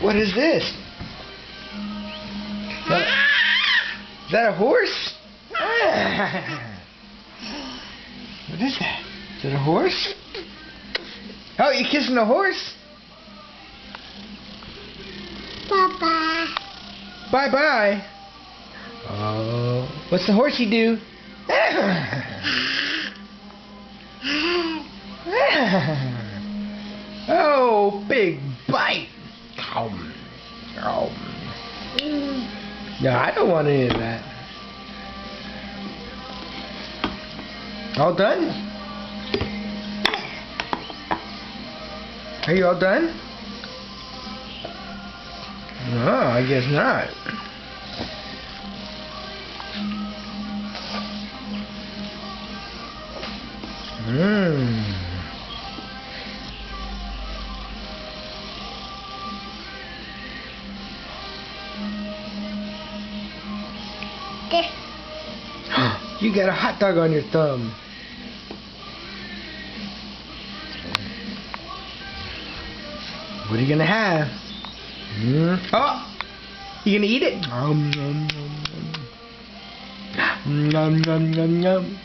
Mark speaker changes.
Speaker 1: What is this? Is that a horse? What is that? Is it a horse? Oh, you kissing the horse?
Speaker 2: Bye-bye.
Speaker 1: Bye-bye. Oh, what's the horsey do? Oh, big bite. No, I don't want any of that. All done? Are you all done? No, I guess not. You got a hot dog on your thumb. What are you gonna have? Oh, you gonna eat it? Nom nom nom nom nom nom nom nom.